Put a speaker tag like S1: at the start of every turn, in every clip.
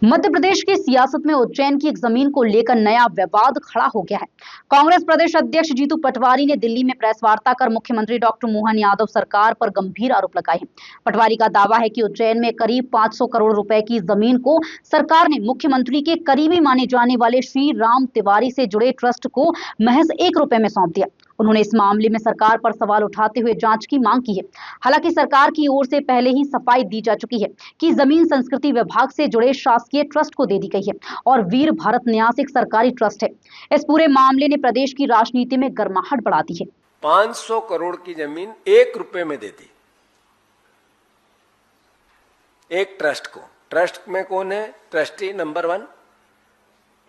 S1: मध्य प्रदेश की सियासत में उज्जैन की एक जमीन को लेकर नया विवाद खड़ा हो गया है। कांग्रेस प्रदेश अध्यक्ष जीतू पटवारी ने दिल्ली में प्रेस वार्ता कर मुख्यमंत्री डॉक्टर मोहन यादव सरकार पर गंभीर आरोप लगाए हैं। पटवारी का दावा है कि उज्जैन में करीब 500 करोड़ रुपए की जमीन को सरकार ने मुख्यमंत्री के करीबी माने जाने वाले श्री राम तिवारी से जुड़े ट्रस्ट को महज 1 रुपए में सौंप दिया। उन्होंने इस मामले में सरकार पर सवाल उठाते हुए जांच की मांग की है। हालांकि सरकार की ओर से पहले ही सफाई दी जा चुकी है कि जमीन संस्कृति विभाग से जुड़े शासकीय ट्रस्ट को दे दी गई है और वीर भारत न्यास एक सरकारी ट्रस्ट है। इस पूरे मामले ने प्रदेश की राजनीति में गर्माहट बढ़ा दी है।
S2: 500 करोड़ की जमीन 1 रुपए में दे दी एक ट्रस्ट को। ट्रस्ट में कौन है? ट्रस्टी नंबर 1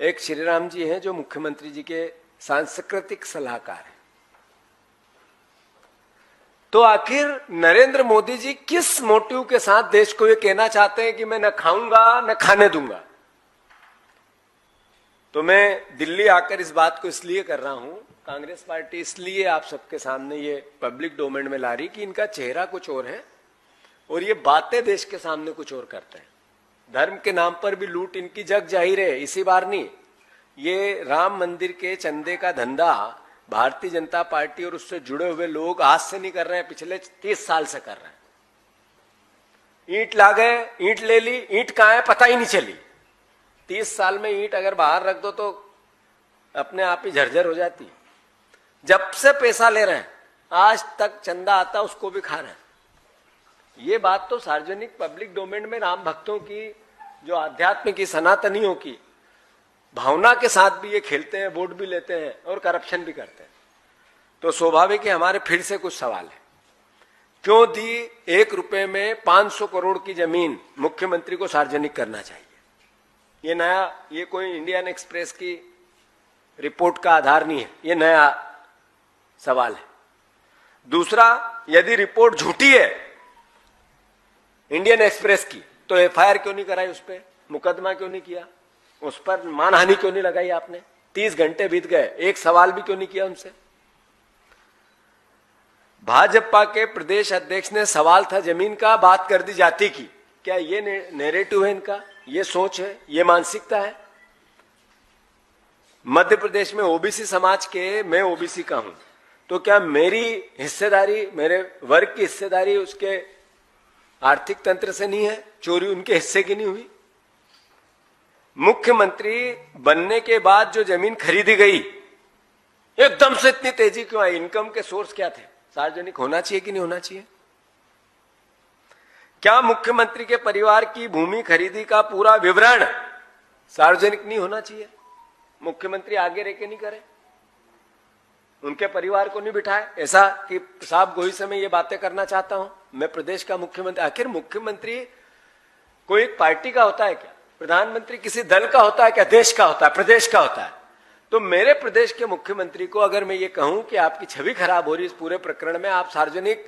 S2: एक श्री राम जी हैं जो मुख्यमंत्री जी के सांस्कृतिक सलाहकार हैं। तो आखिर नरेंद्र मोदी जी किस मोटिव के साथ देश को ये कहना चाहते हैं कि मैं न खाऊंगा न खाने दूंगा? तो मैं दिल्ली आकर इस बात को इसलिए कर रहा हूं, कांग्रेस पार्टी इसलिए आप सबके सामने ये पब्लिक डोमेन में ला रही कि इनका चेहरा कुछ और है और ये बातें देश के सामने कुछ और करते हैं। धर्म के नाम पर भी लूट इनकी जग जाहिर है। इसी बार नहीं, ये राम मंदिर के चंदे का धंधा भारतीय जनता पार्टी और उससे जुड़े हुए लोग आज से नहीं कर रहे हैं, पिछले 30 साल से कर रहे हैं। ईंट ला गए, ईंट ले ली, ईंट कहां है पता ही नहीं चली। 30 साल में ईंट अगर बाहर रख दो तो अपने आप ही झरझर हो जाती। जब से पैसा ले रहे हैं आज तक चंदा आता उसको भी खा रहे हैं। ये बात तो सार्वजनिक पब्लिक डोमेन में राम भक्तों की, जो आध्यात्म की, सनातनियों की भावना के साथ भी ये खेलते हैं, वोट भी लेते हैं और करप्शन भी करते हैं। तो स्वाभाविक है हमारे फिर से कुछ सवाल है। क्यों दी 1 रुपए में 500 करोड़ की जमीन मुख्यमंत्री को सार्वजनिक करना चाहिए? ये नया, ये कोई इंडियन एक्सप्रेस की रिपोर्ट का आधार नहीं है, ये नया सवाल है। दूसरा, यदि रिपोर्ट झूठी है इंडियन एक्सप्रेस की तो एफआईआर क्यों नहीं कराई? उस पर मुकदमा क्यों नहीं किया? उस पर मानहानि क्यों नहीं लगाई आपने? 30 घंटे बीत गए, एक सवाल भी क्यों नहीं किया उनसे? भाजपा के प्रदेश अध्यक्ष ने सवाल था जमीन का, बात कर दी जाति की। क्या ये नैरेटिव है इनका? ये सोच है, ये मानसिकता है? मध्य प्रदेश में ओबीसी समाज के, मैं ओबीसी का हूं, तो क्या मेरी हिस्सेदारी, मेरे वर्ग की हिस्सेदारी उसके आर्थिक तंत्र से नहीं है? चोरी उनके हिस्से की नहीं हुई? मुख्यमंत्री बनने के बाद जो जमीन खरीदी गई एकदम से इतनी तेजी क्यों आई? इनकम के सोर्स क्या थे? सार्वजनिक होना चाहिए कि नहीं होना चाहिए? क्या मुख्यमंत्री के परिवार की भूमि खरीदी का पूरा विवरण सार्वजनिक नहीं होना चाहिए? मुख्यमंत्री आगे रह के नहीं करे, उनके परिवार को नहीं बिठाए ऐसा कि साहब गोई से मैं ये बातें करना चाहता हूं, मैं प्रदेश का मुख्यमंत्री। आखिर मुख्यमंत्री कोई एक पार्टी का होता है क्या? प्रधानमंत्री किसी दल का होता है क्या? देश का होता है, प्रदेश का होता है। तो मेरे प्रदेश के मुख्यमंत्री को अगर मैं ये कहूं कि आपकी छवि खराब हो रही इस पूरे प्रकरण में, आप सार्वजनिक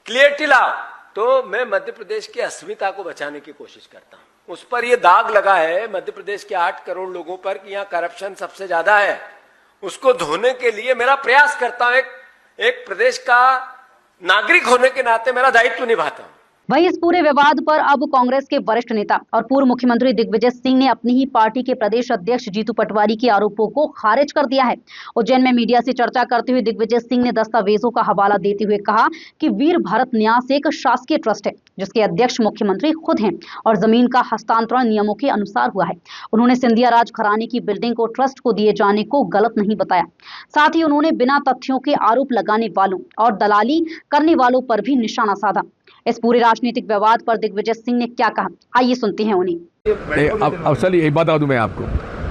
S2: क्लियरिटी लाओ, तो मैं मध्य प्रदेश की अस्मिता को बचाने की कोशिश करता हूं। उस पर यह दाग लगा है मध्य प्रदेश के 8 करोड़ लोगों पर कि यहां करप्शन सबसे ज्यादा है। उसको धोने के लिए मेरा प्रयास करता हूं, एक प्रदेश का नागरिक होने के नाते मेरा दायित्व निभाता हूं।
S1: वहीं इस पूरे विवाद पर अब कांग्रेस के वरिष्ठ नेता और पूर्व मुख्यमंत्री दिग्विजय सिंह ने अपनी ही पार्टी के प्रदेश अध्यक्ष जीतू पटवारी के आरोपों को खारिज कर दिया है। उज्जैन में मीडिया से चर्चा करते हुए दिग्विजय सिंह ने दस्तावेजों का हवाला देते हुए कहा कि वीर भारत न्यास एक शासकीय ट्रस्ट है जिसके अध्यक्ष मुख्यमंत्री खुद हैं और जमीन का हस्तांतरण नियमों के अनुसार हुआ है। उन्होंने सिंधिया राज घराने की बिल्डिंग को ट्रस्ट को दिए जाने को गलत नहीं बताया। साथ ही उन्होंने बिना तथ्यों के आरोप लगाने वालों और दलाली करने वालों पर भी निशाना साधा। इस पूरे राजनीतिक विवाद पर दिग्विजय सिंह ने क्या कहा, आइए सुनते हैं उन्हें।
S3: अब चलिए एक बता दूं मैं आपको,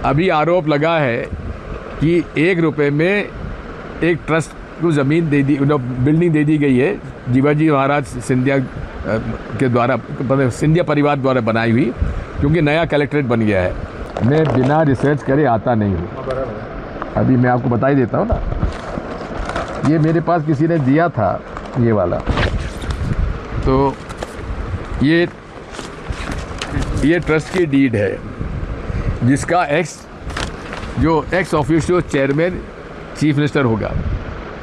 S3: अभी आरोप लगा है कि 1 रुपए में एक ट्रस्ट को जमीन दे दी, बिल्डिंग दे दी गई है जीवाजी महाराज सिंधिया के द्वारा, सिंधिया परिवार द्वारा बनाई हुई, क्योंकि नया कलेक्ट्रेट बन गया है। मैं बिना रिसर्च करे आता नहीं हूँ। अभी मैं आपको बता ही देता हूँ ना, ये मेरे पास किसी ने दिया था ये वाला, तो ये ट्रस्ट की डीड है जिसका ex officio chairman chief minister होगा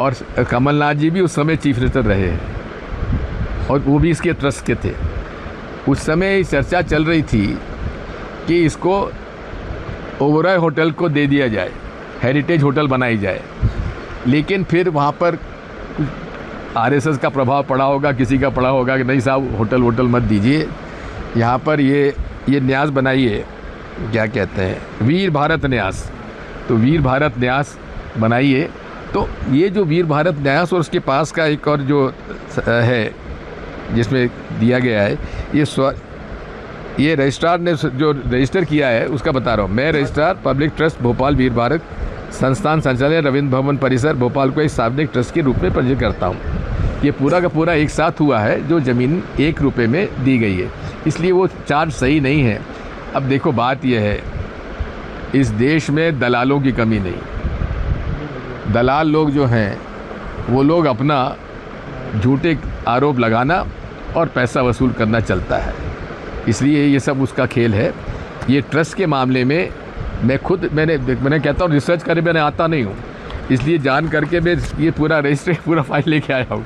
S3: और कमलनाथ जी भी उस समय चीफ मिनिस्टर रहे हैं और वो भी इसके ट्रस्ट के थे। उस समय चर्चा चल रही थी कि इसको ओबरॉय होटल को दे दिया जाए, हेरिटेज होटल बनाई जाए। लेकिन फिर वहाँ पर आरएसएस का प्रभाव पड़ा होगा, किसी का पड़ा होगा कि नहीं साहब होटल मत दीजिए, यहाँ पर ये न्यास बनाइए, क्या कहते हैं, वीर भारत न्यास। तो वीर भारत न्यास बनाइए। तो ये जो वीर भारत न्यास और उसके पास का एक और जो है जिसमें दिया गया है, ये रजिस्ट्रार ने जो रजिस्टर किया है उसका बता रहा हूँ मैं। रजिस्ट्रार पब्लिक ट्रस्ट भोपाल वीर भारत संस्थान संचालय रविंद्र भवन परिसर भोपाल को एक सार्वजनिक ट्रस्ट के रूप में पंजीकृत करता हूँ। ये पूरा का पूरा एक साथ हुआ है जो ज़मीन 1 रुपये में दी गई है, इसलिए वो चार्ज सही नहीं है। अब देखो बात यह है, इस देश में दलालों की कमी नहीं। दलाल लोग जो हैं वो लोग अपना झूठे आरोप लगाना और पैसा वसूल करना चलता है, इसलिए ये सब उसका खेल है। ये ट्रस्ट के मामले में मैंने कहता हूँ रिसर्च करे, मैंने आता नहीं हूँ, इसलिए जान करके मैं ये पूरा रजिस्टर पूरा फाइल लेके आया हूँ।